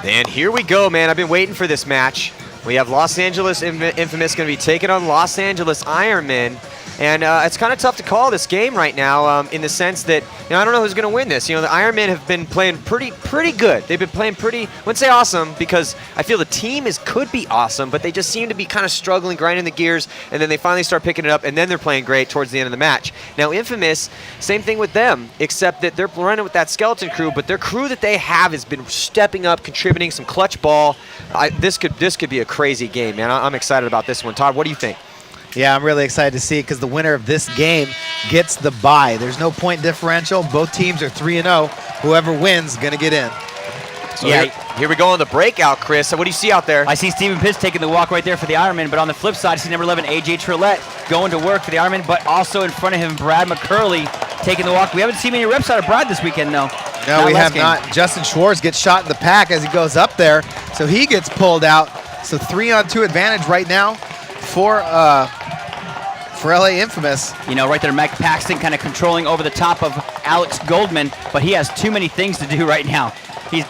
And here we go, man. I've been waiting for this match. We have Los Angeles Infamous going to be taking on Los Angeles Ironmen. And it's kind of tough to call this game right now in the sense that, I don't know who's going to win this. The Ironmen have been playing pretty good. They've been playing I wouldn't say awesome because I feel the team could be awesome, but they just seem to be kind of struggling, grinding the gears, and then they finally start picking it up, and then they're playing great towards the end of the match. Now, Infamous, same thing with them, except that they're running with that skeleton crew, but their crew that they have has been stepping up, contributing some clutch ball. This could be a crazy game, man. I'm excited about this one. Todd, what do you think? Yeah, I'm really excited to see it because the winner of this game gets the bye. There's no point differential. Both teams are 3-0. Whoever wins is going to get in. So here we go on the breakout, Chris. So what do you see out there? I see Stephen Pitts taking the walk right there for the Ironman, but on the flip side, I see number 11, AJ Trillette, going to work for the Ironman, but also in front of him, Brad McCurley taking the walk. We haven't seen many reps out of Brad this weekend, though. No, we have not. Justin Schwartz gets shot in the pack as he goes up there, so he gets pulled out. So 3-on-2 advantage right now for LA Infamous. Right there, Mike Paxton kind of controlling over the top of Alex Goldman, but he has too many things to do right now. He's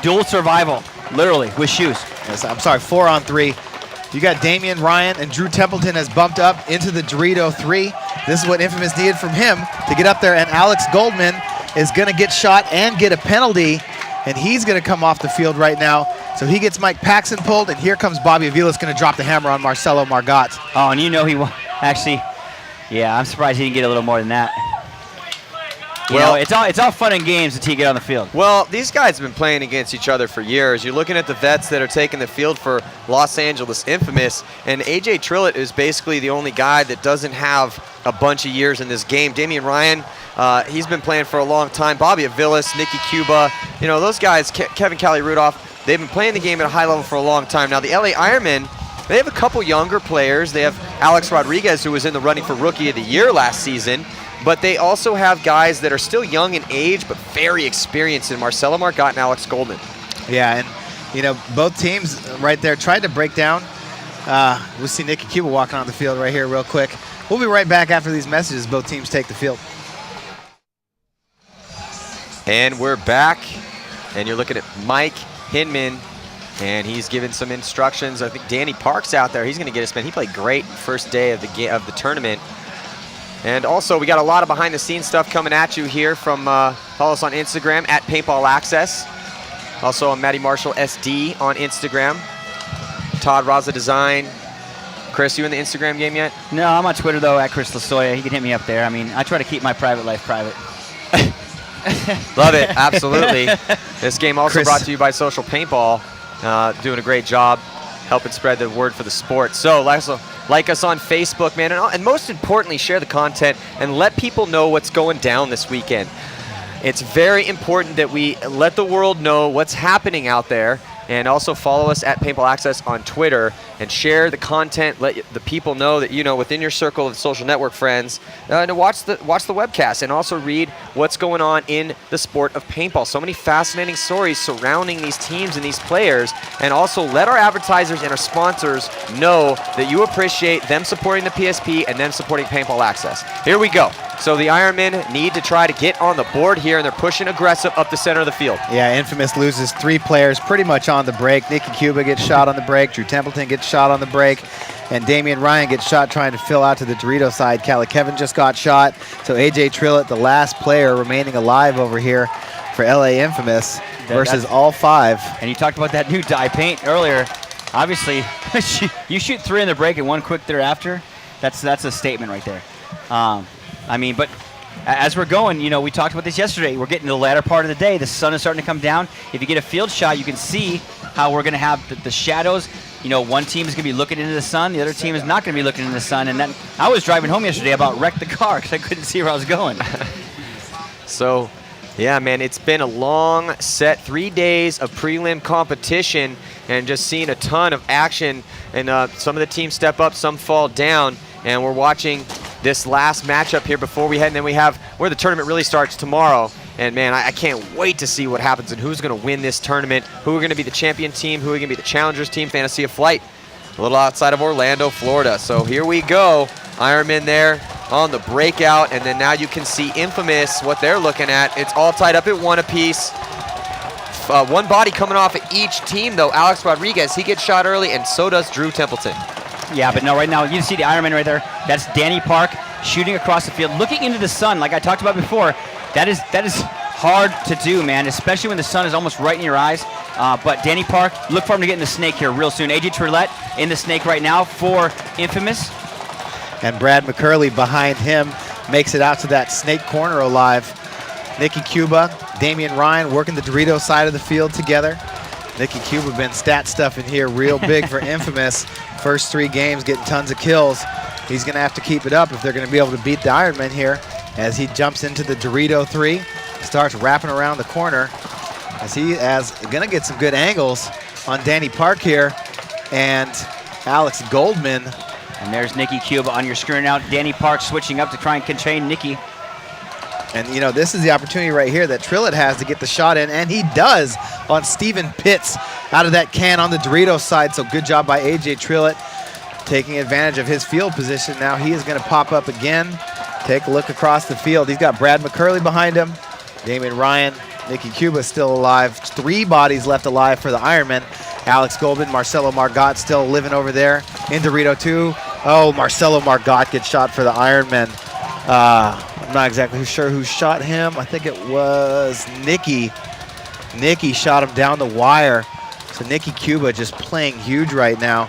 dual survival, literally, with shoes. Yes, I'm sorry, 4-on-3. You got Damian Ryan and Drew Templeton has bumped up into the Dorito 3. This is what Infamous needed from him to get up there, and Alex Goldman is going to get shot and get a penalty, and he's going to come off the field right now. So he gets Mike Paxton pulled, and here comes Bobby Avila's going to drop the hammer on Marcelo Margot. Oh, and he won. Actually, yeah, I'm surprised he didn't get a little more than that. It's all fun and games until you get on the field. Well, these guys have been playing against each other for years. You're looking at the vets that are taking the field for Los Angeles Infamous, and AJ Trillette is basically the only guy that doesn't have a bunch of years in this game. Damian Ryan, he's been playing for a long time. Bobby Avilas, Nikki Cuba, those guys, Kevin Cali Rudolph, they've been playing the game at a high level for a long time. Now, the LA Ironmen, they have a couple younger players. They have Alex Rodriguez, who was in the running for Rookie of the Year last season. But they also have guys that are still young in age, but very experienced in Marcelo Margot and Alex Goldman. Yeah, and both teams right there tried to break down. We'll see Nikki Cuba walking on the field right here real quick. We'll be right back after these messages. Both teams take the field. And we're back, and you're looking at Mike Hinman, and he's giving some instructions. I think Danny Park's out there. He's going to get a spin. He played great first day of the tournament. And also, we got a lot of behind-the-scenes stuff coming at you here from, follow us on Instagram, at Paintball Access. Also, I'm Matty Marshall SD on Instagram. Todd Raza Design. Chris, you in the Instagram game yet? No, I'm on Twitter, though, at Chris Lasoya. He can hit me up there. I mean, I try to keep my private life private. Love it, absolutely. This game also brought to you by Social Paintball, doing a great job helping spread the word for the sport. So, like us on Facebook, man, and most importantly, share the content and let people know what's going down this weekend. It's very important that we let the world know what's happening out there, and also follow us at Paintball Access on Twitter and share the content. Let the people know that within your circle of social network friends to watch the webcast, and also read what's going on in the sport of paintball. So many fascinating stories surrounding these teams and these players, and also let our advertisers and our sponsors know that you appreciate them supporting the PSP and them supporting Paintball Access. Here we go. So the Ironmen need to try to get on the board here, and they're pushing aggressive up the center of the field. Yeah, Infamous loses 3 players pretty much on the break. Nikki Cuba gets shot on the break. Drew Templeton gets shot on the break. And Damian Ryan gets shot trying to fill out to the Dorito side. Cali Kevin just got shot. So AJ Trillette, the last player remaining alive over here for LA Infamous versus all 5. And you talked about that new dye paint earlier. Obviously, you shoot 3 in the break and 1 quick thereafter. That's a statement right there. But as we're going, we talked about this yesterday. We're getting to the latter part of the day. The sun is starting to come down. If you get a field shot, you can see how we're going to have the shadows. One team is going to be looking into the sun. The other team is not going to be looking into the sun. And then I was driving home yesterday, about wrecked the car because I couldn't see where I was going. So, yeah, man, it's been a long set 3 days of prelim competition, and just seeing a ton of action. And some of the teams step up, some fall down. And we're watching this last matchup here before we head, and then we have where the tournament really starts tomorrow. And man, I can't wait to see what happens and who's going to win this tournament, who are going to be the champion team, who are going to be the challengers team. Fantasy of Flight, a little outside of Orlando, Florida. So here we go. Ironmen there on the breakout, and then now you can see Infamous, what they're looking at. It's all tied up at 1 apiece. One body coming off of each team, though. Alex Rodriguez, he gets shot early, and so does Drew Templeton. Yeah, but no, right now, you see the Ironman right there. That's Danny Park shooting across the field, looking into the sun, like I talked about before. That is hard to do, man, especially when the sun is almost right in your eyes. But Danny Park, look for him to get in the snake here real soon. AJ Trillette in the snake right now for Infamous. And Brad McCurley behind him makes it out to that snake corner alive. Nikki Cuba, Damian Ryan working the Dorito side of the field together. Nikki Cuba been stat stuffing here real big for Infamous. First 3 games getting tons of kills. He's going to have to keep it up if they're going to be able to beat the Ironmen here as he jumps into the Dorito 3, starts wrapping around the corner as he is going to get some good angles on Danny Park here and Alex Goldman. And there's Nikki Cuba on your screen now. Danny Park switching up to try and contain Nikki. And, you know, this is the opportunity right here that Trillett has to get the shot in, and he does on Steven Pitts out of that can on the Dorito side. So good job by A.J. Trillett taking advantage of his field position. Now he is going to pop up again. Take a look across the field. He's got Brad McCurley behind him. Damian Ryan, Nikki Cuba still alive. 3 bodies left alive for the Ironmen. Alex Goldman, Marcelo Margot still living over there in Dorito 2. Oh, Marcelo Margot gets shot for the Ironmen. I'm not exactly sure who shot him. I think it was Nikki. Nikki shot him down the wire. So Nikki Cuba just playing huge right now.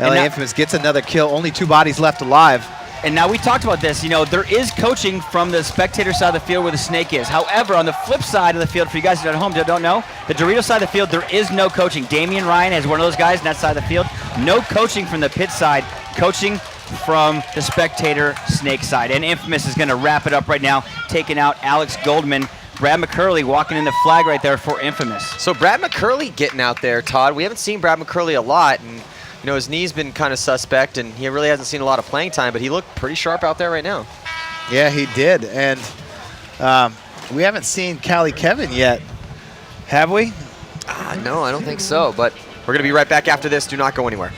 LA Infamous gets another kill. Only 2 bodies left alive. And now we talked about this, you know, there is coaching from the spectator side of the field where the snake is. However, on the flip side of the field, for you guys who are at home that don't know, the Dorito side of the field, there is no coaching. Damian Ryan is one of those guys on that side of the field. No coaching from the pit side, coaching from the spectator snake side. And Infamous is going to wrap it up right now, taking out Alex Goldman. Brad McCurley walking in the flag right there for Infamous. So Brad McCurley getting out there, Todd. We haven't seen Brad McCurley a lot, and you know his knee's been kind of suspect, and he really hasn't seen a lot of playing time, but he looked pretty sharp out there right now. Yeah, he did, and we haven't seen Cali Kevin yet, have we? No, I don't think so, but we're going to be right back after this. Do not go anywhere.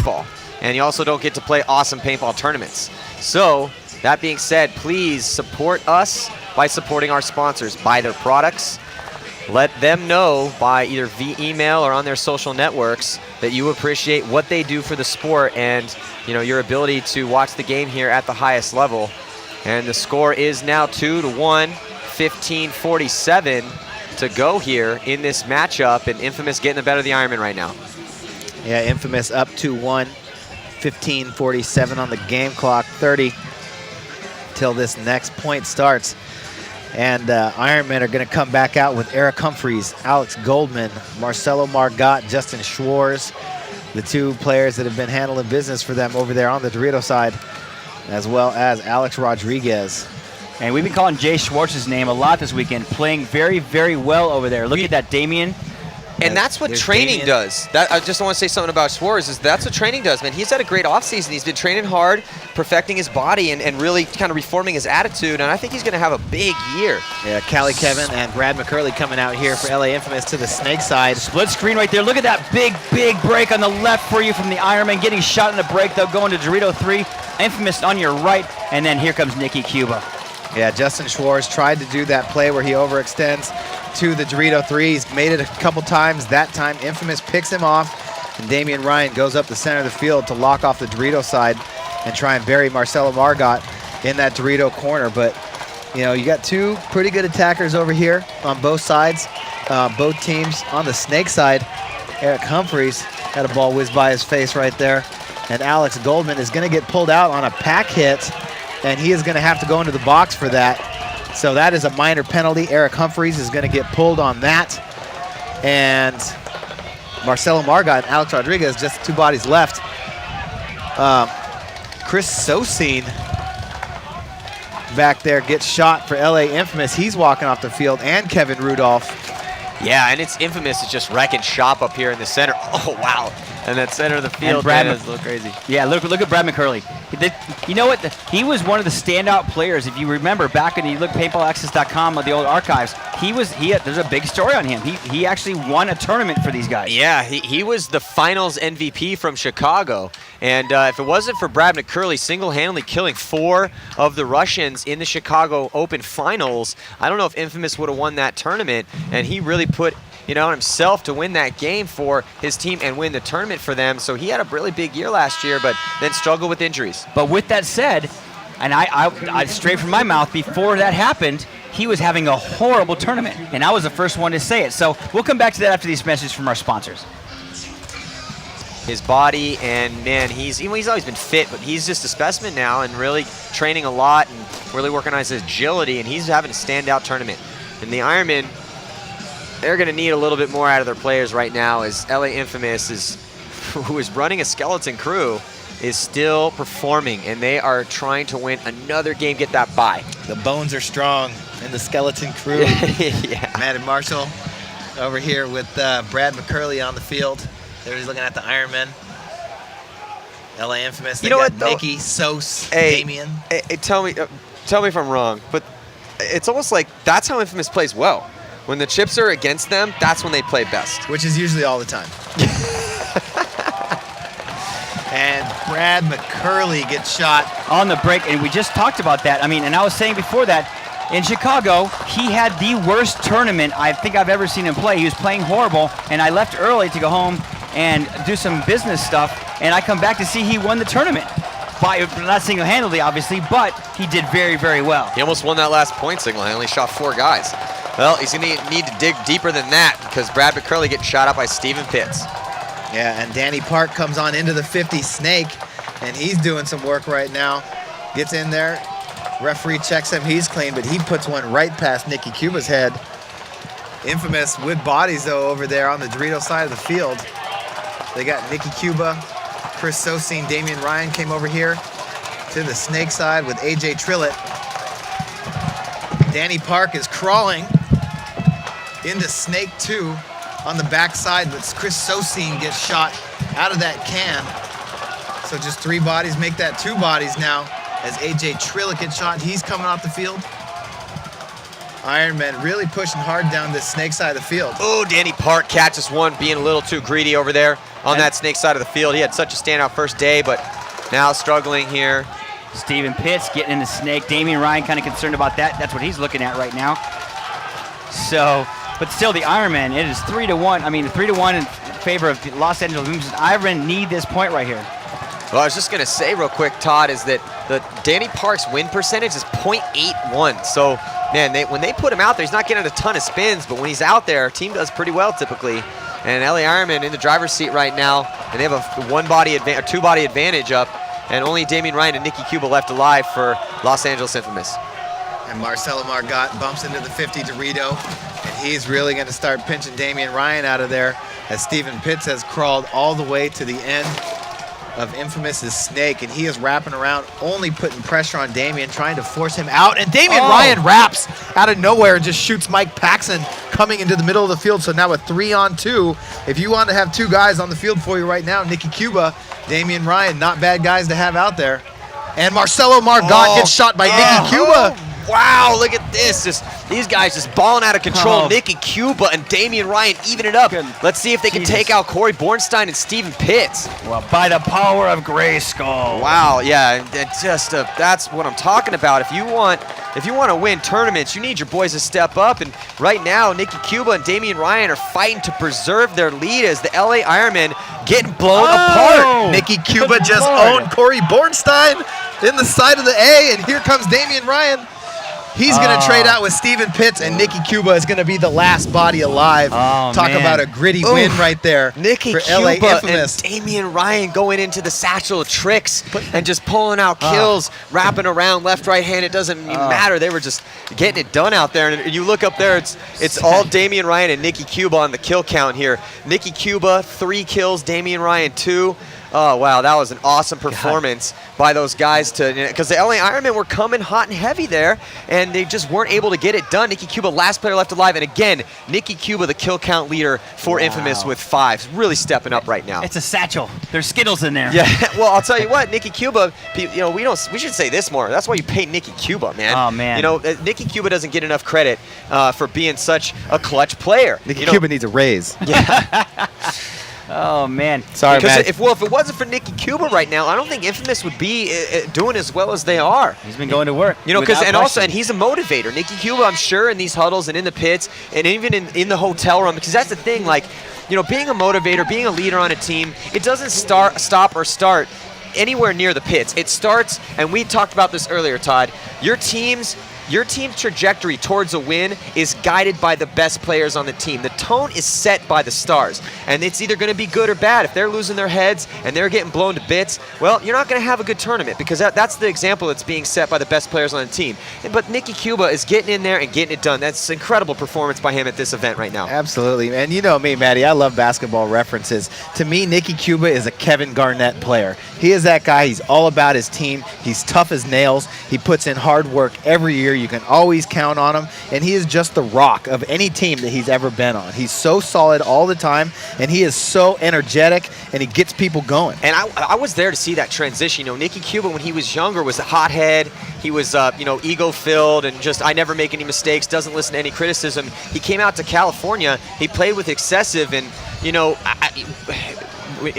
Fall. And you also don't get to play awesome paintball tournaments. So, that being said, please support us by supporting our sponsors. Buy their products. Let them know by either via email or on their social networks that you appreciate what they do for the sport and you know your ability to watch the game here at the highest level. And the score is now 2-1, 15:47 to go here in this matchup, and Infamous getting the better of the Ironman right now. Yeah, Infamous up 2-1, 15:47 on the game clock, 30 till this next point starts. And Ironmen are going to come back out with Eric Humphreys, Alex Goldman, Marcelo Margot, Justin Schwartz, the 2 players that have been handling business for them over there on the Dorito side, as well as Alex Rodriguez. And we've been calling Jay Schwartz's name a lot this weekend, playing very, very well over there. Look at that, Damien. And that's what training does. That I just want to say something about Schwartz is that's what training does, man. He's had a great offseason. He's been training hard, perfecting his body, and really kind of reforming his attitude, and I think he's going to have a big year. Yeah, Cali Kevin and Brad McCurley coming out here for LA Infamous to the snake side. Split screen right there. Look at that big, big break on the left for you from the Ironman. Getting shot in the break, though, going to Dorito 3. Infamous on your right, and then here comes Nikki Cuba. Yeah, Justin Schwartz tried to do that play where he overextends to the Dorito 3. He's made it a couple times. That time, Infamous picks him off, and Damian Ryan goes up the center of the field to lock off the Dorito side and try and bury Marcelo Margot in that Dorito corner. But, you know, you got 2 pretty good attackers over here on both sides, both teams. On the snake side, Eric Humphreys had a ball whiz by his face right there, and Alex Goldman is going to get pulled out on a pack hit, and he is going to have to go into the box for that. So that is a minor penalty. Eric Humphreys is going to get pulled on that. And Marcelo Margot and Alex Rodriguez, just 2 bodies left. Chris Sosine back there gets shot for LA Infamous. He's walking off the field, and Kevin Rudolph. Yeah, and it's Infamous is just wrecking shop up here in the center. Oh, wow. And that center of the field, Brad man, is a little crazy. Yeah, look at Brad McCurley. You know what? He was one of the standout players. If you remember back when you look at paintballaccess.com of the old archives, there's a big story on him. He actually won a tournament for these guys. Yeah, he was the finals MVP from Chicago. And if it wasn't for Brad McCurley single-handedly killing 4 of the Russians in the Chicago Open finals, I don't know if Infamous would have won that tournament. And he really put himself to win that game for his team and win the tournament for them. So he had a really big year last year, but then struggled with injuries. But with that said, and I straight from my mouth, before that happened, he was having a horrible tournament, and I was the first one to say it. So we'll come back to that after these messages from our sponsors. His body, and man, he's always been fit, but he's just a specimen now and really training a lot and really working on his agility, and he's having a standout tournament. And the Ironmen, they're going to need a little bit more out of their players right now, as LA Infamous, who is running a skeleton crew, is still performing, and they are trying to win another game, get that bye. The bones are strong in the skeleton crew. Yeah. Matt and Marshall over here with Brad McCurley on the field. There he's looking at the Ironmen. LA Infamous. They got Nikki, Sos, Damien. Tell me if I'm wrong, but it's almost like that's how Infamous plays well. When the chips are against them, that's when they play best. Which is usually all the time. And Brad McCurley gets shot on the break, and we just talked about that. I mean, and I was saying before that, in Chicago, he had the worst tournament I think I've ever seen him play. He was playing horrible, and I left early to go home and do some business stuff, and I come back to see he won the tournament. Not single-handedly, obviously, but he did very, very well. He almost won that last point single-handedly, shot 4 guys. Well, he's going to need to dig deeper than that, because Brad McCurley gets shot out by Steven Pitts. Yeah, and Danny Park comes on into the 50 Snake, and he's doing some work right now. Gets in there. Referee checks him. He's clean, but he puts one right past Nikki Cuba's head. Infamous with bodies, though, over there on the Dorito side of the field. They got Nikki Cuba, Chris Sosine, Damian Ryan came over here to the Snake side with AJ Trillett. Danny Park is crawling into Snake 2 on the backside, but Chris Sosine gets shot out of that can. So just 3 bodies make that 2 bodies now as AJ Trillett gets shot. He's coming off the field. Ironmen really pushing hard down this Snake side of the field. Oh, Danny Park catches one, being a little too greedy over there on that Snake side of the field. He had such a standout first day, but now struggling here. Steven Pitts getting in the Snake. Damian Ryan kind of concerned about that. That's what he's looking at right now. So, but still the Ironmen, it is 3-1. I mean, 3-1 in favor of the Los Angeles Infamous. Ironmen need this point right here. Well, I was just going to say real quick, Todd, is that the Danny Park's win percentage is .81. So, man, when they put him out there, he's not getting a ton of spins, but when he's out there, our team does pretty well typically. And LA Ironmen in the driver's seat right now, and they have a 2-body advantage up, and only Damian Ryan and Nikki Cuba left alive for Los Angeles Infamous. And Marcelo Margot bumps into the 50 Dorito, and he's really going to start pinching Damian Ryan out of there as Steven Pitts has crawled all the way to the end of Infamous's Snake, and he is wrapping around, only putting pressure on Damian, trying to force him out, and Damian Ryan wraps out of nowhere and just shoots Mike Paxson coming into the middle of the field. So now a 3-on-2. If you want to have 2 guys on the field for you right now, Nikki Cuba, Damian Ryan, not bad guys to have out there. And Marcelo Margot gets shot by Nikki Cuba. Wow, look at this. These guys just balling out of control. Nikki Cuba and Damian Ryan even it up. Let's see if they can take out Corey Bornstein and Steven Pitts. Well, by the power of Grayskull. Wow, yeah, that's what I'm talking about. If you want to win tournaments, you need your boys to step up. And right now, Nikki Cuba and Damian Ryan are fighting to preserve their lead as the LA Ironmen getting blown apart. Nikki Cuba just owned Corey Bornstein in the side of the A, and here comes Damian Ryan. He's going to trade out with Steven Pitts, and Nikki Cuba is going to be the last body alive. Talk about a gritty win right there. Nikki for Cuba LA Infamous. And Damian Ryan going into the satchel of tricks and just pulling out kills, wrapping around left, right hand. It doesn't even matter. They were just getting it done out there. And you look up there, it's all Damian Ryan and Nikki Cuba on the kill count here. Nikki Cuba, 3 kills, Damian Ryan, 2. Oh, wow, that was an awesome performance by those guys because the LA Ironmen were coming hot and heavy there, and they just weren't able to get it done. Nikki Cuba, last player left alive, and again, Nikki Cuba, the kill count leader for Infamous with 5, really stepping up right now. It's a satchel. There's Skittles in there. Yeah, well, I'll tell you what, Nikki Cuba, we should say this more. That's why you pay Nikki Cuba, man. Oh, man. Nikki Cuba doesn't get enough credit for being such a clutch player. Nikki Cuba needs a raise. Yeah. Oh, man. Sorry, man. If it wasn't for Nikki Cuba right now, I don't think Infamous would be doing as well as they are. He's been going to work. You know, and he's a motivator. Nikki Cuba, I'm sure, in these huddles and in the pits and even in the hotel room, because that's the thing, like, you know, being a motivator, being a leader on a team, it doesn't stop or start anywhere near the pits. It starts, and we talked about this earlier, Todd, your team's trajectory towards a win is guided by the best players on the team. The tone is set by the stars, and it's either going to be good or bad. If they're losing their heads and they're getting blown to bits, well, you're not going to have a good tournament, because that's the example that's being set by the best players on the team. But Nikki Cuba is getting in there and getting it done. That's an incredible performance by him at this event right now. Absolutely, and you know me, Maddie, I love basketball references. To me, Nikki Cuba is a Kevin Garnett player. He is that guy. He's all about his team. He's tough as nails. He puts in hard work every year. You can always count on him, and he is just the rock of any team that he's ever been on. He's so solid all the time, and he is so energetic, and he gets people going. And I was there to see that transition. You know, Nikki Cuba, when he was younger, was a hothead. He was, you know, ego-filled and just, I never make any mistakes, doesn't listen to any criticism. He came out to California. He played with Excessive, and, you know,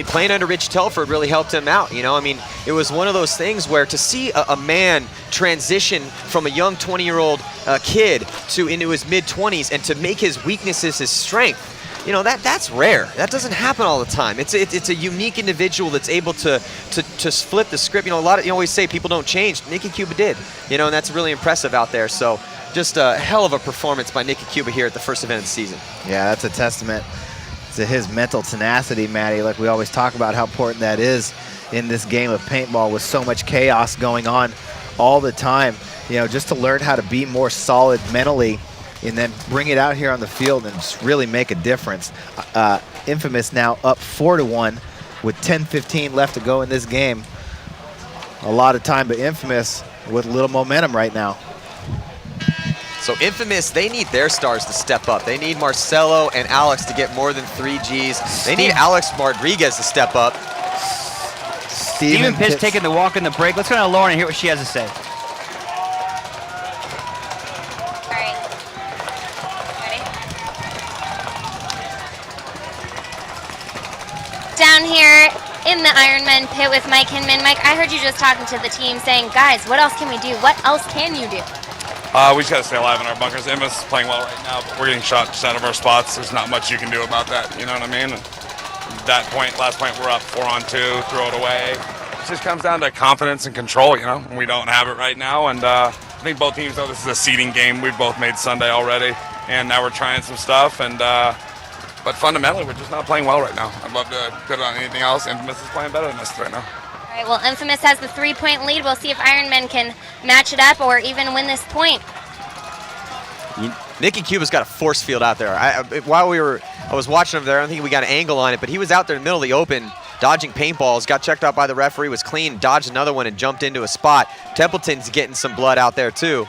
playing under Rich Telford really helped him out. You know, I mean, it was one of those things where to see a man transition from a young 20-year-old kid into his mid-20s and to make his weaknesses his strength, you know, that's rare. That doesn't happen all the time. It's a unique individual that's able to flip the script. You know, you always say people don't change. Nikki Cuba did. You know, and that's really impressive out there. So just a hell of a performance by Nikki Cuba here at the first event of the season. Yeah, that's a testament to his mental tenacity, Maddie. Like we always talk about how important that is in this game of paintball with so much chaos going on all the time. You know, just to learn how to be more solid mentally and then bring it out here on the field and just really make a difference. Infamous now up 4-1 with 10:15 left to go in this game. A lot of time, but Infamous with little momentum right now. So Infamous, they need their stars to step up. They need Marcelo and Alex to get more than 3 Gs. They need Alex Rodriguez to step up. Steven Pitts taking the walk in the break. Let's go to Lauren and hear what she has to say. All right. Ready? Down here in the Ironmen pit with Mike Hinman. Mike, I heard you just talking to the team saying, guys, what else can we do? What else can you do? We just got to stay alive in our bunkers. Infamous is playing well right now, but we're getting shot just out of our spots. There's not much you can do about that, you know what I mean? And that point, last point, we're up 4-on-2, throw it away. It just comes down to confidence and control, you know? We don't have it right now, and I think both teams know this is a seeding game. We've both made Sunday already, and now we're trying some stuff, and but fundamentally, we're just not playing well right now. I'd love to put it on anything else. Infamous is playing better than us right now. All right, well, Infamous has the 3-point lead. We'll see if Ironmen can match it up or even win this point. Nikki Cuba's got a force field out there. I was watching him there, I don't think we got an angle on it, but he was out there in the middle of the open, dodging paintballs, got checked out by the referee, was clean, dodged another one, and jumped into a spot. Templeton's getting some blood out there, too.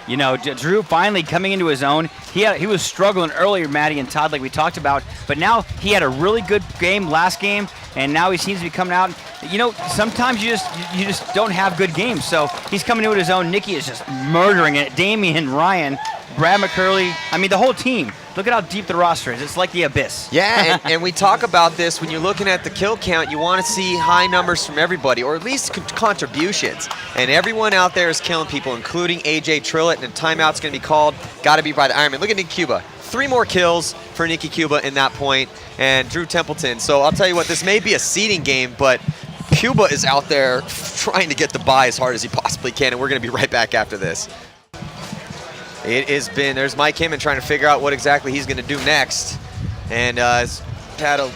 You know, Drew finally coming into his own. He was struggling earlier, Maddie and Todd, like we talked about, but now he had a really good game last game, and now he seems to be coming out. You know, sometimes you just don't have good games, so he's coming into his own. Nikki is just murdering it. Damien, Ryan, Brad McCurley, I mean, the whole team. Look at how deep the roster is. It's like the abyss. Yeah, and we talk about this when you're looking at the kill count. You want to see high numbers from everybody, or at least contributions. And everyone out there is killing people, including AJ Trillett, and a timeout's going to be called. Got to be by the Ironman. Look at Nikki Cuba. 3 more kills for Nikki Cuba in that point, and Drew Templeton. So I'll tell you what, this may be a seeding game, but Cuba is out there trying to get the bye as hard as he possibly can, and we're going to be right back after this. It has been, there's Mike Hinman trying to figure out what exactly he's going to do next. And has had a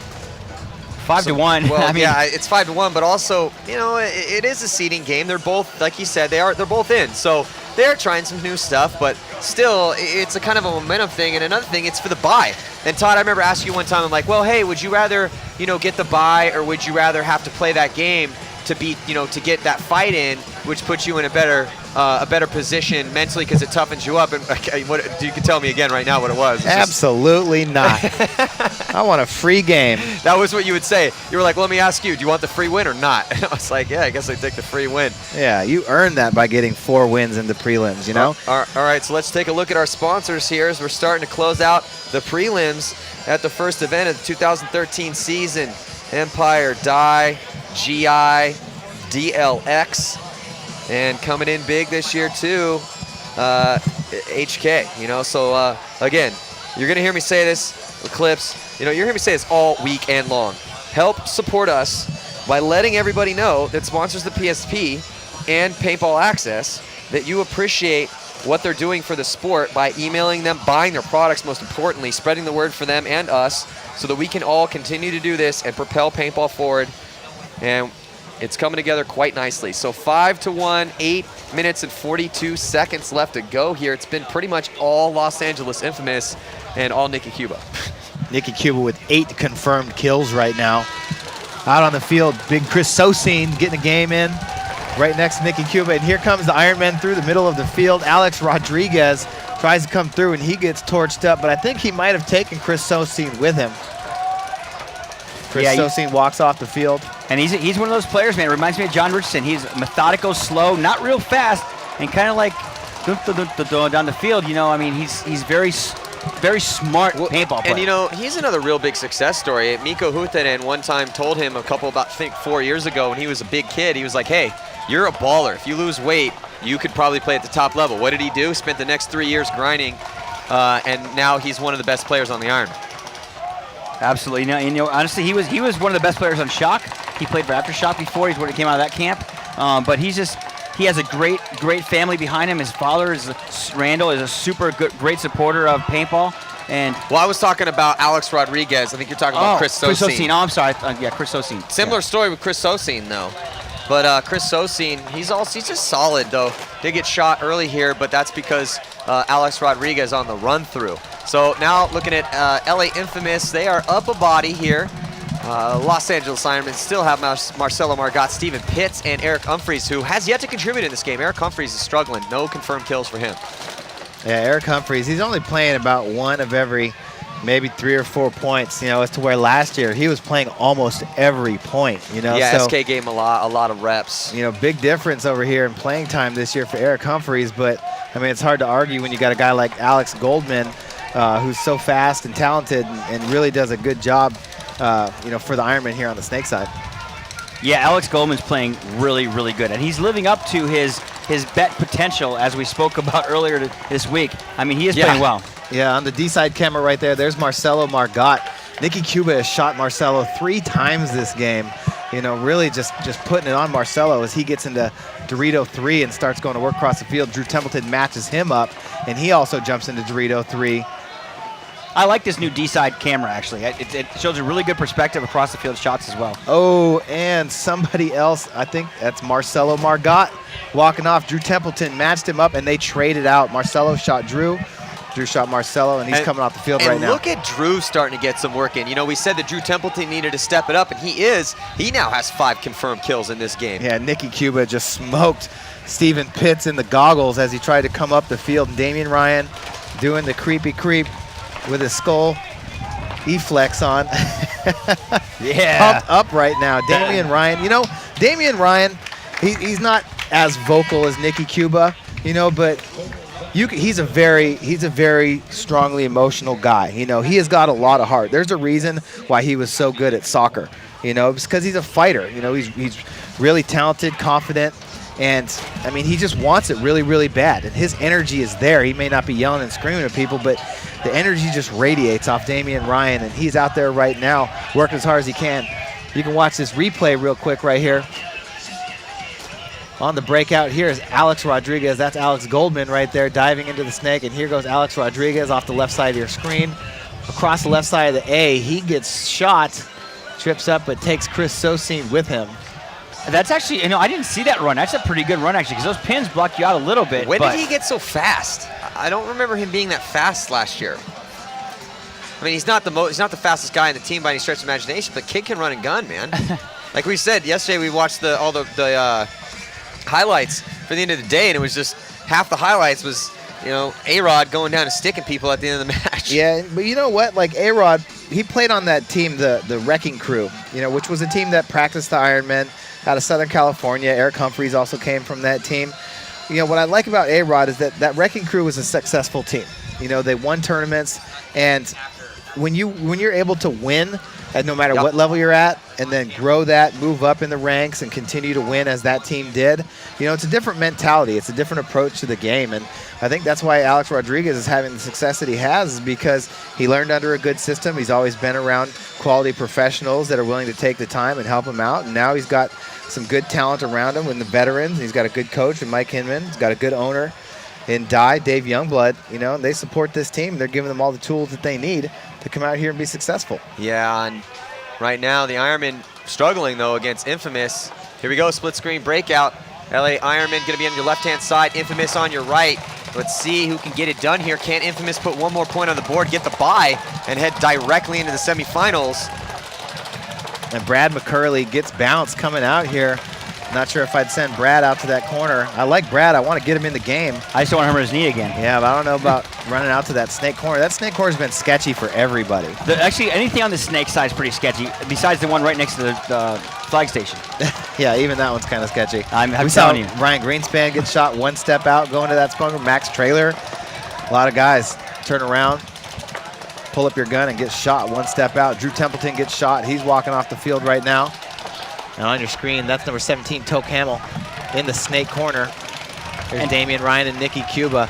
5-1. Well, I mean, yeah, it's 5-1, but also, you know, it is a seeding game. They're both, like you said, they're both in. So they're trying some new stuff, but still, it's a kind of a momentum thing. And another thing, it's for the bye. And Todd, I remember asking you one time, I'm like, well, hey, would you rather, you know, get the bye, or would you rather have to play that game to beat, you know, to get that fight in, which puts you in a better position mentally because it toughens you up? And what you can tell me again right now what it was. Absolutely not. I want a free game. That was what you would say. You were like, well, let me ask you, do you want the free win or not? And I was like, yeah, I guess I take the free win. Yeah, you earned that by getting 4 wins in the prelims, you know? All right, so let's take a look at our sponsors here as we're starting to close out the prelims at the first event of the 2013 season. Empire Die, GI, DLX, and coming in big this year too, HK. You know, so again, you're gonna hear me say this, Eclipse. You know, you're gonna hear me say this all weekend long. Help support us by letting everybody know that sponsors the PSP and Paintball Access that you appreciate what they're doing for the sport by emailing them, buying their products, most importantly, spreading the word for them and us so that we can all continue to do this and propel paintball forward. And it's coming together quite nicely. So 5-1, 8 minutes and 42 seconds left to go here. It's been pretty much all Los Angeles Infamous and all Nikki Cuba. Nikki Cuba with 8 confirmed kills right now. Out on the field, big Chris Sosine getting the game in right next to Nikki Cuba. And here comes the Ironmen through the middle of the field. Alex Rodriguez tries to come through, and he gets torched up, but I think he might have taken Chris Sosine with him. Chris Sosine walks off the field. And he's one of those players, man. It reminds me of John Richardson. He's methodical, slow, not real fast, and kind of like down the field. You know, I mean, he's very smart paintball player. And you know, he's another real big success story. Mikko Huhtinen one time told him about 4 years ago when he was a big kid, he was like, hey, you're a baller. If you lose weight, you could probably play at the top level. What did he do? Spent the next 3 years grinding, and now he's one of the best players on the Ironman. Absolutely. You know, honestly, he was one of the best players on Shock. He played for Aftershock before. He's when he came out of that camp. But he has a great family behind him. His father Randall is a great supporter of paintball. And well, I was talking about Alex Rodriguez. I think you're talking about Chris Sosine. Oh, I'm sorry. Yeah, Chris Sosine. Similar story with Chris Sosine, though. But Chris Sosine, he's just solid, though. Did get shot early here, but that's because Alex Rodriguez on the run-through. So now looking at LA Infamous, they are up a body here. Los Angeles Ironmen still have Marcelo Margot, Steven Pitts, and Eric Humphreys, who has yet to contribute in this game. Eric Humphreys is struggling. No confirmed kills for him. Yeah, Eric Humphreys, he's only playing about one of every maybe 3 or 4 points, you know, as to where last year he was playing almost every point, you know. Yeah, so, SK gave him a lot of reps. You know, big difference over here in playing time this year for Eric Humphreys, but, I mean, it's hard to argue when you got a guy like Alex Goldman, who's so fast and talented and really does a good job, you know, for the Ironman here on the Snake side. Yeah, Alex Goldman's playing really, really good, and he's living up to his bet potential, as we spoke about earlier this week. I mean, he is playing well. Yeah, on the D-side camera right there's Marcelo Margot. Nikki Cuba has shot Marcelo 3 times this game. You know, really just putting it on Marcelo as he gets into Dorito 3 and starts going to work across the field. Drew Templeton matches him up, and he also jumps into Dorito 3. I like this new D-side camera, actually. It shows a really good perspective across the field shots as well. Oh, and somebody else, I think that's Marcelo Margot walking off. Drew Templeton matched him up, and they traded out. Marcelo shot Drew. Drew shot Marcelo, and he's coming off the field right now. And look at Drew starting to get some work in. You know, we said that Drew Templeton needed to step it up, and he is. He now has 5 confirmed kills in this game. Yeah, Nikki Cuba just smoked Steven Pitts in the goggles as he tried to come up the field. And Damian Ryan doing the creepy creep with his skull E-flex on. Yeah. Pumped up right now. Damian Ryan, you know, Damian Ryan, he's not as vocal as Nikki Cuba, you know, but he's a very strongly emotional guy. You know, he has got a lot of heart. There's a reason why he was so good at soccer. You know, it's because he's a fighter. You know, he's really talented, confident, and I mean, he just wants it really, really bad. And his energy is there. He may not be yelling and screaming at people, but the energy just radiates off Damian Ryan, and he's out there right now working as hard as he can. You can watch this replay real quick right here. On the breakout here is Alex Rodriguez. That's Alex Goldman right there diving into the snake. And here goes Alex Rodriguez off the left side of your screen. Across the left side of the A, he gets shot, trips up, but takes Chris Sosine with him. That's actually, you know, I didn't see that run. That's a pretty good run, actually, because those pins block you out a little bit. When did he get so fast? I don't remember him being that fast last year. I mean, he's not the fastest guy in the team by any stretch of imagination, but kid can run and gun, man. Like we said yesterday, we watched all the highlights for the end of the day, and it was just half the highlights was, you know, A-Rod going down and sticking people at the end of the match. Yeah, but you know what? Like A-Rod, he played on that team, the Wrecking Crew, you know, which was a team that practiced the Ironmen out of Southern California. Eric Humphreys also came from that team. You know, what I like about A-Rod is that Wrecking Crew was a successful team. You know, they won tournaments, and when you're able to win at no matter Yep. what level you're at, and then grow that, move up in the ranks, and continue to win as that team did, it's a different mentality. It's a different approach to the game, and I think that's why Alex Rodriguez is having the success that he has, is because he learned under a good system. He's always been around quality professionals that are willing to take the time and help him out, and now he's got some good talent around him with the veterans. He's got a good coach in Mike Hinman. He's got a good owner in Dave Youngblood, and they support this team. They're giving them all the tools that they need to come out here and be successful. Yeah, and right now the Ironmen struggling though against Infamous. Here we go, split screen breakout. LA Ironman going to be on your left-hand side, Infamous on your right. Let's see who can get it done here. Can Infamous put one more point on the board, get the bye, and head directly into the semifinals? And Brad McCurley gets bounced coming out here. Not sure if I'd send Brad out to that corner. I like Brad. I want to get him in the game. I just don't want to hurt his knee again. Yeah, but I don't know about running out to that snake corner. That snake corner's been sketchy for everybody. Actually, anything on the snake side is pretty sketchy, besides the one right next to the flag station. Yeah, even that one's kind of sketchy. I'm we saw telling you. Ryan Greenspan get shot one step out, going to that spot. Max Trailer. A lot of guys turn around, pull up your gun, and get shot one step out. Drew Templeton gets shot. He's walking off the field right now. And on your screen, that's number 17, Toke Hamill, in the snake corner. There's Damian Ryan and Nikki Cuba.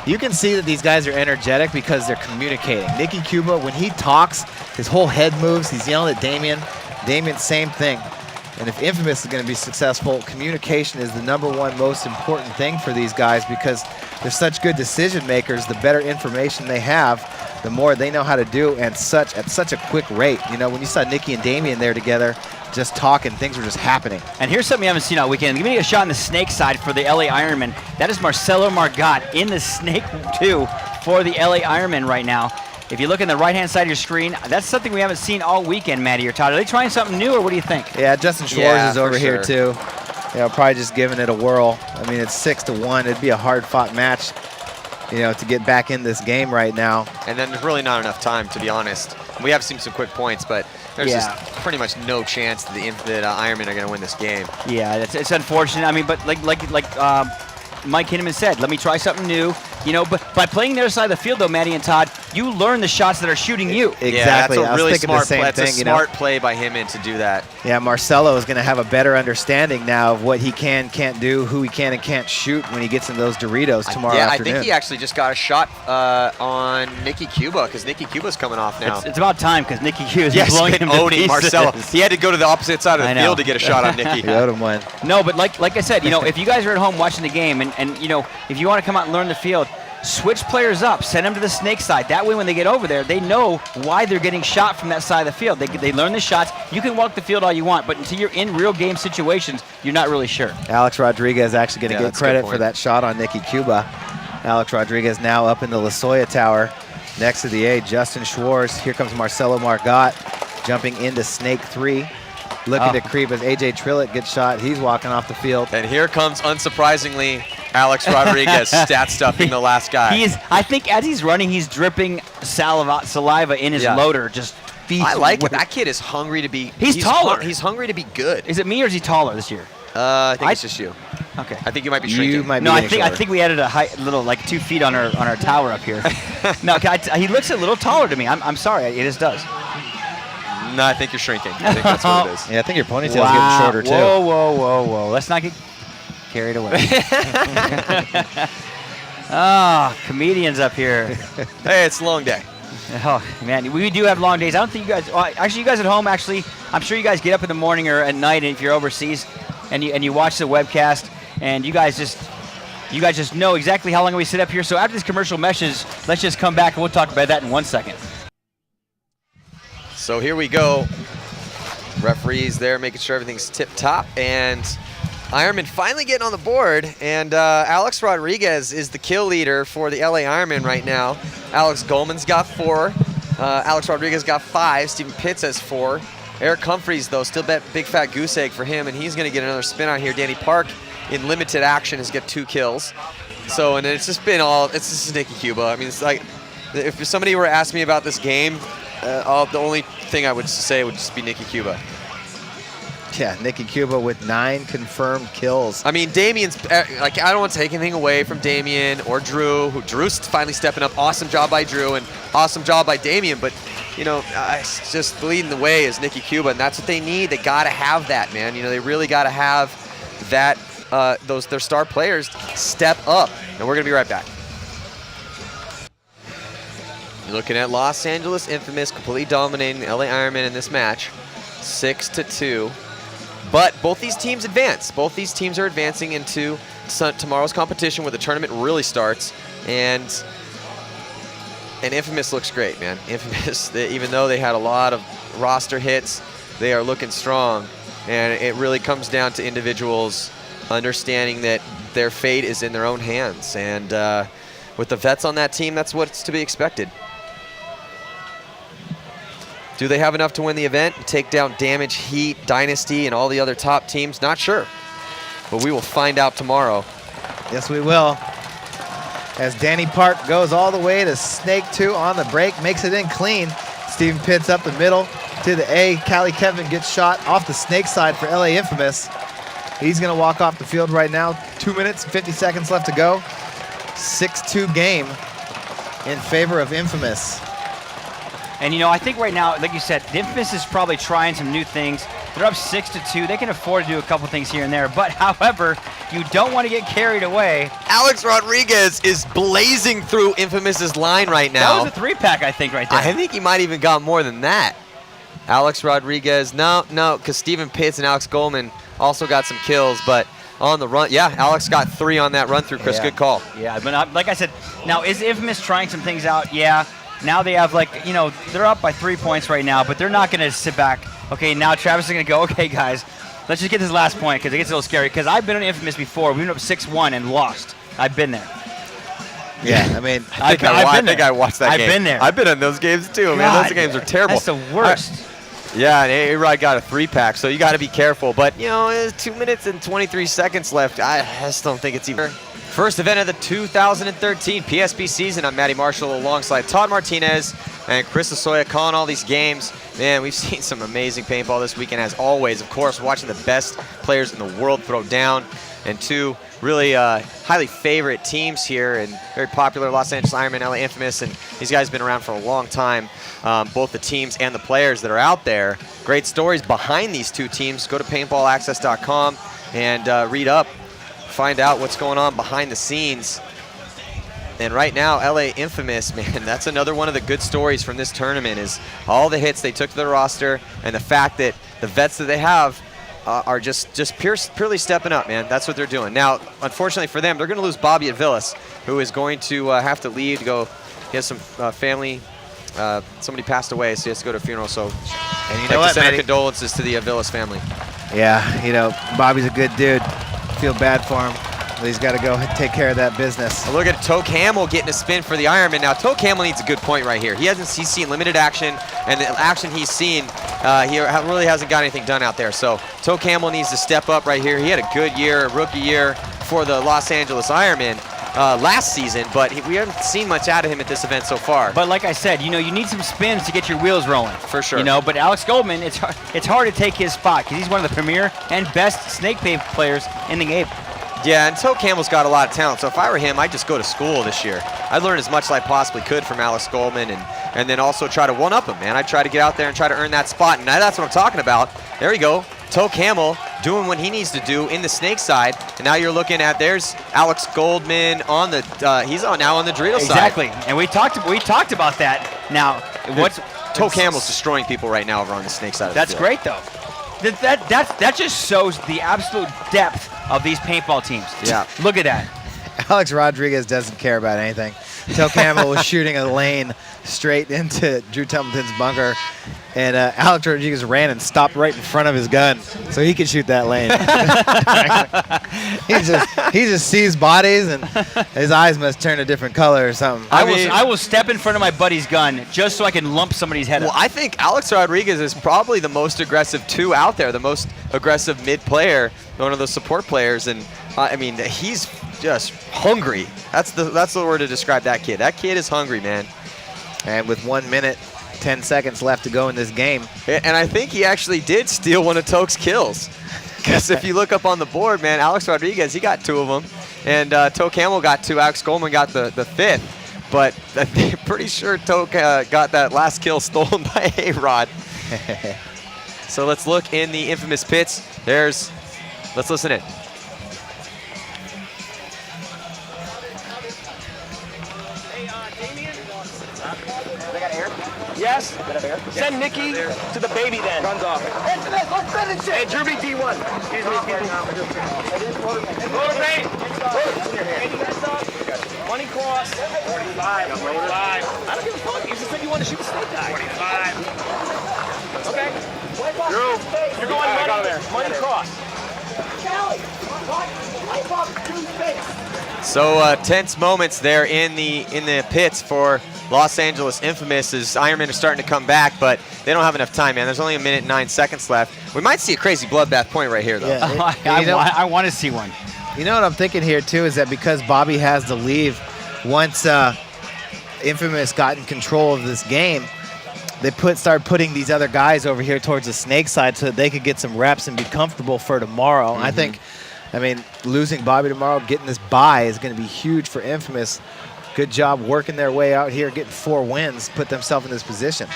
You can see that these guys are energetic because they're communicating. Nikki Cuba, when he talks, his whole head moves. He's yelling at Damian. Damian, same thing. And if Infamous is going to be successful, communication is the #1 most important thing for these guys, because they're such good decision makers. The better information they have, the more they know how to do, and at such a quick rate. When you saw Nikki and Damian there together, just talking, things were just happening. And here's something you haven't seen all weekend. Give me a shot in the snake side for the LA Ironman. That is Marcelo Margot in the snake 2 for the LA Ironman right now. If you look in the right-hand side of your screen, that's something we haven't seen all weekend, Maddie or Todd. Are they trying something new, or what do you think? Yeah, Justin Schwartz is over here sure. too. Probably just giving it a whirl. I mean, it's 6-1. It'd be a hard-fought match, to get back in this game right now. And then there's really not enough time, to be honest. We have seen some quick points, but there's just pretty much no chance that Ironmen are going to win this game. Yeah, it's unfortunate. I mean, but like Mike Hinman said, let me try something new. But by playing the other side of the field, though, Maddie and Todd, you learn the shots that are shooting you. Exactly. Yeah, that's a really smart play. play. That's a smart play by Hinman to do that. Yeah, Marcelo is going to have a better understanding now of what he can't do, who he can and can't shoot when he gets in those Doritos tomorrow afternoon. I think he actually just got a shot on Nikki Cuba, because Nikki Cuba's coming off now. It's about time, because Nikki Cuba is blowing him to owning pieces. Marcelo. He had to go to the opposite side of the field to get a shot on Nikki. He owed him one. No, but like I said, if you guys are at home watching the game, and if you want to come out and learn the field, switch players up, send them to the snake side. That way when they get over there, they know why they're getting shot from that side of the field. They learn the shots. You can walk the field all you want, but until you're in real game situations, you're not really sure. Alex Rodriguez is actually going to get credit for point. that shot on Nikki Cuba. Alex Rodriguez now up in the La Soya Tower next to the A. Justin Schwartz. Here comes Marcelo Margot jumping into snake 3. Looking to creep as A.J. Trillett gets shot. He's walking off the field. And here comes, unsurprisingly, Alex Rodriguez stat stuffing the last guy. I think as he's running, he's dripping saliva in his loader. Just feeds. I like it. That kid is hungry to be. He's taller. He's hungry to be good. Is it me, or is he taller this year? I think it's just you. Okay. I think you might be shrinking. You might be No, I getting think shorter. we added a little 2 feet on our tower up here. No, he looks a little taller to me. I'm sorry, it just does. No, I think you're shrinking. I think that's what it is. Yeah, I think your ponytail's getting shorter too. Whoa. Let's not get carried away. Comedians up here. Hey, it's a long day. Oh, man, we do have long days. I don't think you guys, actually, you guys at home, I'm sure you guys get up in the morning or at night, and if you're overseas, and you watch the webcast, and you guys just know exactly how long we sit up here. So after this commercial message, let's just come back, and we'll talk about that in 1 second. So here we go. Referees there making sure everything's tip-top, and Ironman finally getting on the board, and Alex Rodriguez is the kill leader for the LA Ironman right now. Alex Goldman's got 4. Alex Rodriguez got 5. Stephen Pitts has 4. Eric Humphreys, though, still bet big fat goose egg for him, and he's going to get another spin out here. Danny Park, in limited action, has got 2 kills. So, and it's just been it's just Nikki Cuba. I mean, it's like, if somebody were to ask me about this game, the only thing I would say would just be Nikki Cuba. Yeah, Nikki Cuba with 9 confirmed kills. I mean, Damien's, I don't want to take anything away from Damien or Drew, Drew's finally stepping up. Awesome job by Drew and awesome job by Damien, but just leading the way is Nikki Cuba, and that's what they need. They got to have that, man. They really got to have that. Their star players step up, and we're gonna be right back. You're looking at Los Angeles Infamous completely dominating the LA Ironmen in this match, 6-2. But both these teams advance. Both these teams are advancing into tomorrow's competition where the tournament really starts, and Infamous looks great, man. Infamous, even though they had a lot of roster hits, they are looking strong, and it really comes down to individuals understanding that their fate is in their own hands, and with the vets on that team, that's what's to be expected. Do they have enough to win the event, take down Damage, Heat, Dynasty, and all the other top teams? Not sure, but we will find out tomorrow. Yes, we will. As Danny Park goes all the way to Snake 2 on the break, makes it in clean. Steven Pitts up the middle to the A. Callie Kevin gets shot off the Snake side for LA Infamous. He's going to walk off the field right now. 2 minutes, 50 seconds left to go. 6-2 game in favor of Infamous. And, I think right now, like you said, the Infamous is probably trying some new things. They're up 6-2. They can afford to do a couple things here and there. But, however, you don't want to get carried away. Alex Rodriguez is blazing through Infamous's line right now. That was a 3-pack, I think, right there. I think he might even got more than that. Alex Rodriguez, no, because Steven Pitts and Alex Goldman also got some kills, but on the run, yeah, Alex got 3 on that run through, Chris. Yeah. Good call. Yeah, but like I said, now is Infamous trying some things out? Yeah. Now they have, they're up by 3 points right now, but they're not going to sit back. Okay, now Travis is going to go, okay, guys, let's just get this last point because it gets a little scary. Because I've been on Infamous before. We went up 6-1 and lost. I've been there. Yeah, I mean, I think I watched that game. I've been there. I've been in those games too, man. Those games are terrible. That's the worst. Yeah, and A-Rod got a 3-pack, so you got to be careful. But, there's 2 minutes and 23 seconds left. I just don't think it's even. First event of the 2013 PSP season. I'm Matty Marshall alongside Todd Martinez and Chris Asoya calling all these games. Man, we've seen some amazing paintball this weekend, as always. Of course, watching the best players in the world throw down, and 2 really highly favorite teams here, and very popular Los Angeles Ironmen, LA Infamous, and these guys have been around for a long time, both the teams and the players that are out there. Great stories behind these 2 teams. Go to paintballaccess.com and read up, find out what's going on behind the scenes. And right now, LA Infamous, man, that's another one of the good stories from this tournament, is all the hits they took to the roster, and the fact that the vets that they have are just purely stepping up, man. That's what they're doing. Now, unfortunately for them, they're going to lose Bobby at Villas, who is going to have to leave to go. He has some family. Somebody passed away, so he has to go to a funeral. So, and you know what, send our condolences to the Villas family. Yeah, Bobby's a good dude. Feel bad for him. But he's got to go take care of that business. Look at Toke Hamill getting a spin for the Ironman. Now, Toke Hamill needs a good point right here. He's seen limited action, and the action he's seen, he really hasn't got anything done out there. So Toke Hamill needs to step up right here. He had a good year, a rookie year for the Los Angeles Ironmen last season, but we haven't seen much out of him at this event so far. But like I said, you need some spins to get your wheels rolling. For sure. But Alex Goldman, it's hard to take his spot because he's one of the premier and best snake paint players in the game. Yeah, and Toke Hamill's got a lot of talent, so if I were him, I'd just go to school this year. I'd learn as much as I possibly could from Alex Goldman, and then also try to one-up him, man. I'd try to get out there and try to earn that spot, and that's what I'm talking about. There we go. Toke Hamill doing what he needs to do in the snake side, and now you're looking at, there's Alex Goldman on the, he's now on the Dorito side. Exactly, and we talked about that. Now, Toke Hamill's destroying people right now over on the snake side of the field. That's great, though. That just shows the absolute depth of these paintball teams. Yeah. Look at that. Alex Rodriguez doesn't care about anything. Toke Hamill was shooting a lane straight into Drew Templeton's bunker, and Alex Rodriguez ran and stopped right in front of his gun so he could shoot that lane. he just sees bodies, and his eyes must turn a different color or something. I will step in front of my buddy's gun just so I can lump somebody's head up. Well, I think Alex Rodriguez is probably the most aggressive 2 out there, the most aggressive mid player, one of those support players, and he's just hungry. That's the word to describe that kid. That kid is hungry, man. And with 1 minute, 10 seconds left to go in this game. And I think he actually did steal one of Toke's kills. Because if you look up on the board, man, Alex Rodriguez, he got 2 of them. And Toke Hamill got 2. Alex Goldman got the 5th. but I'm pretty sure Toke got that last kill stolen by A-Rod. So let's look in the infamous pits. Let's listen in. Yes? Send Nikki to the baby then. Guns off. Hey, Druby D1. Excuse me. Roller paint. Money cross. 45. 45. I don't give a fuck. You just said you want to shoot the snake guy. 45. Okay. Drew. You're going money cross. So tense moments there in the pits for Los Angeles Infamous as Ironmen are starting to come back, but they don't have enough time, man. There's only 1 minute and 9 seconds left. We might see a crazy bloodbath point right here, though. Yeah, I want to see one. You know what I'm thinking here, too, is that because Bobby has to leave once Infamous got in control of this game, they started putting these other guys over here towards the snake side so that they could get some reps and be comfortable for tomorrow. I think, losing Bobby tomorrow, getting this bye is going to be huge for Infamous. Good job working their way out here, getting 4 wins, put themselves in this position.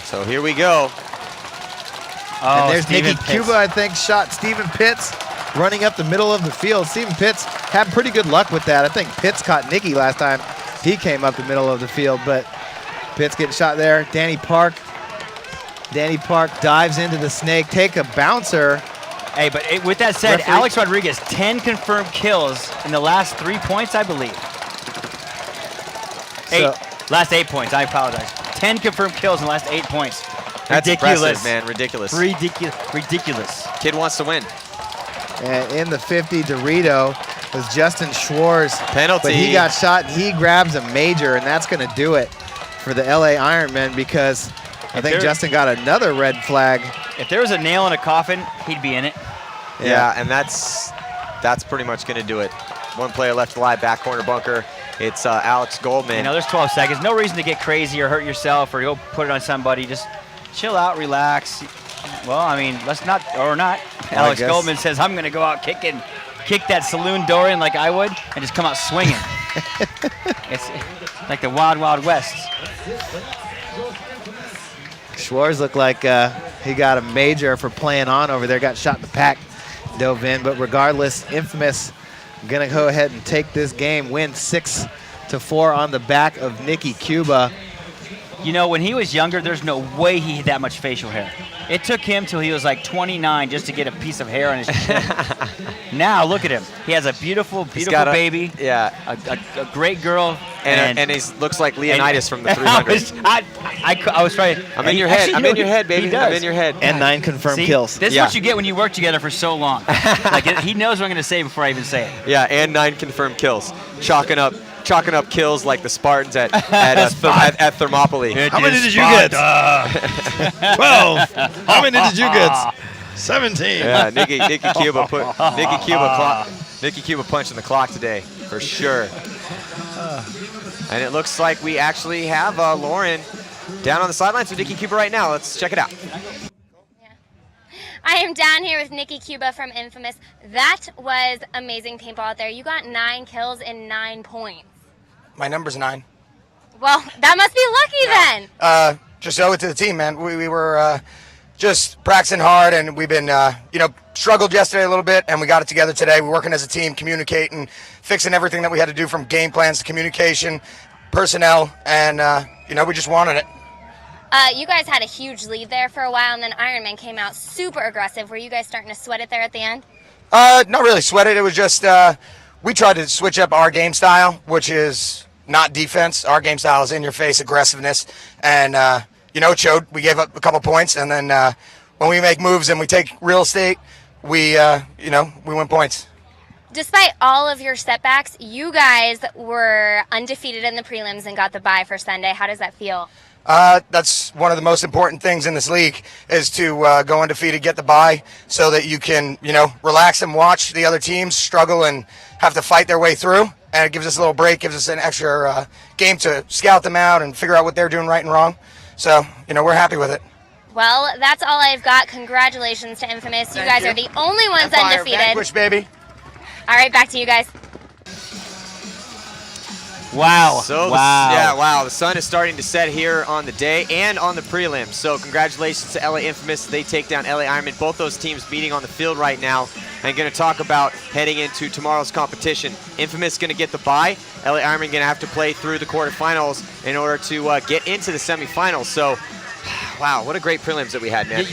So here we go. And there's Steven Nikki Cuba, I think, shot Steven Pitts running up the middle of the field. Steven Pitts had pretty good luck with that. I think Pitts caught Nikki last time he came up the middle of the field, but Pitts getting shot there. Danny Park dives into the snake, take a bouncer. Hey, but with that said, Referee. Alex Rodriguez, 10 confirmed kills in the last 3 points, I believe. Last 8 points, I apologize. 10 confirmed kills in the last 8 points. That's ridiculous, impressive, man. Ridiculous. Ridiculous. Kid wants to win. And in the 50, Dorito was Justin Schwartz. Penalty. But he got shot, and he grabs a major, and that's going to do it for the LA Ironmen because I think Justin got another red flag. If there was a nail in a coffin, he'd be in it. Yeah, and that's pretty much going to do it. 1 player left alive, back corner bunker. It's Alex Goldman. You know, there's 12 seconds. No reason to get crazy or hurt yourself or go put it on somebody. Just chill out, relax. Well, I mean, let's not, or not. Well, Alex Goldman says, I'm going to go out kick that saloon door in like I would and just come out swinging. It's like the Wild Wild West. Schwartz looked like he got a major for playing on over there, got shot in the pack, dove in. But regardless, Infamous going to go ahead and take this game, win 6-4 on the back of Nikki Cuba. You know, when he was younger, there's no way he had that much facial hair. It took him till he was like 29 just to get a piece of hair on his chin. Now, look at him. He has a beautiful baby. Yeah. A great girl. And he looks like Leonidas from the 300. I was trying. I'm in your head. I'm in your head, baby. I'm in your head. And 9 confirmed kills. This is what you get when you work together for so long. He knows what I'm going to say before I even say it. Yeah, and 9 confirmed kills. Chalking up kills like the Spartans at Thermopylae. How many did you get? 12. How many did you get? 17. Yeah, Nikki Cuba punching the clock today for sure. And it looks like we actually have Lauren down on the sidelines with Nikki Cuba right now. Let's check it out. I am down here with Nikki Cuba from Infamous. That was amazing paintball out there. You got 9 kills in 9 points. My number's 9. Well, that must be lucky then. Just owe it to the team, man. We were just practicing hard, and we've been, struggled yesterday a little bit, and we got it together today. We're working as a team, communicating, fixing everything that we had to do from game plans to communication, personnel, and, we just wanted it. You guys had a huge lead there for a while, and then Ironman came out super aggressive. Were you guys starting to sweat it there at the end? Not really sweat it. It was just we tried to switch up our game style, which is not defense. Our game style is in-your-face aggressiveness, and it showed. We gave up a couple points, and then when we make moves and we take real estate, we win points. Despite all of your setbacks, you guys were undefeated in the prelims and got the bye for Sunday. How does that feel? That's one of the most important things in this league is to go undefeated, get the bye, so that you can, relax and watch the other teams struggle and have to fight their way through. And it gives us a little break, gives us an extra game to scout them out and figure out what they're doing right and wrong. So, we're happy with it. Well, that's all I've got. Congratulations to Infamous. You guys are the only ones undefeated. Vanquish, baby. All right, back to you guys. Wow. So wow. the sun is starting to set here on the day and on the prelims. So congratulations to LA Infamous. They take down LA Ironmen. Both those teams meeting on the field right now and going to talk about heading into tomorrow's competition. Infamous going to get the bye. LA Ironmen going to have to play through the quarterfinals in order to get into the semifinals. So, wow, what a great prelims that we had, man.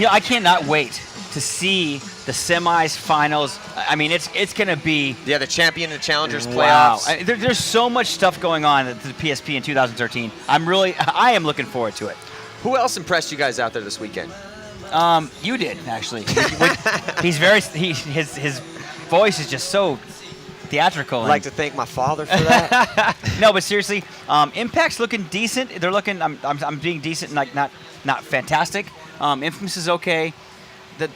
I cannot wait to see the semis, finals. I mean, it's going to be... Yeah, the champion and the challengers wow. playoffs. There's so much stuff going on at the PSP in 2013. I am looking forward to it. Who else impressed you guys out there this weekend? You did, actually. His voice is just so theatrical. I'd like to thank my father for that. No, but seriously, Impact's looking decent. They're looking. I'm being decent, like not fantastic. Infamous is okay.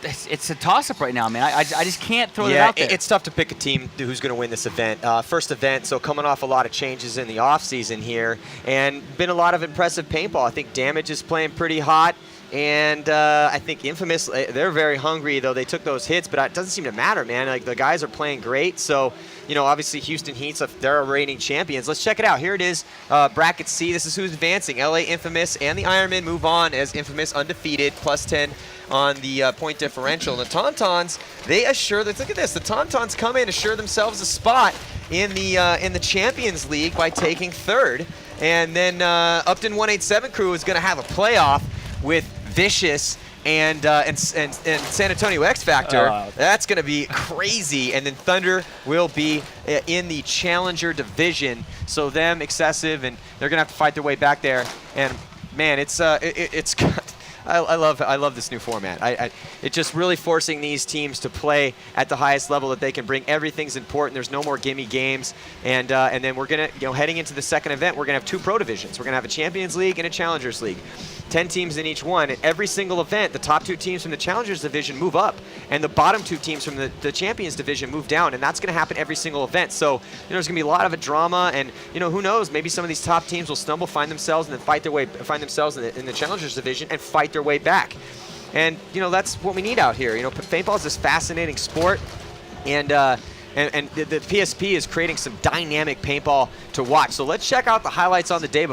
It's a toss-up right now, man. I just can't throw it out there. It's tough to pick a team who's going to win this event. First event, so coming off a lot of changes in the off-season here, and been a lot of impressive paintball. I think Damage is playing pretty hot, and I think Infamous, they're very hungry, though they took those hits, but it doesn't seem to matter, man. Like, the guys are playing great, so, you know, obviously Houston Heat's, they're reigning champions. Let's check it out. Here it is, bracket C. This is who's advancing. LA Infamous and the Ironmen move on as Infamous undefeated, +10 on the point differential. The Tauntauns, they assure that, look at this, the Tauntauns come in, assure themselves a spot in the Champions League by taking third. And then Upton 187 crew is going to have a playoff with Vicious and San Antonio X Factor. That's going to be crazy. And then Thunder will be in the Challenger division. So them, Excessive, and they're going to have to fight their way back there. And man, it's I love this new format. It's just really forcing these teams to play at the highest level that they can bring. Everything's important. There's no more gimme games. And then we're gonna, heading into the second event, we're gonna have 2 pro divisions. We're gonna have a Champions League and a Challengers League. 10 teams in each one. And every single event, the top 2 teams from the Challengers division move up, and the bottom 2 teams from the Champions division move down. And that's gonna happen every single event. So there's gonna be a lot of drama, and who knows? Maybe some of these top teams will stumble, find themselves in the Challengers division and fight their way back. And that's what we need out here. Paintball is this fascinating sport, and the PSP is creating some dynamic paintball to watch. So let's check out the highlights on the day before.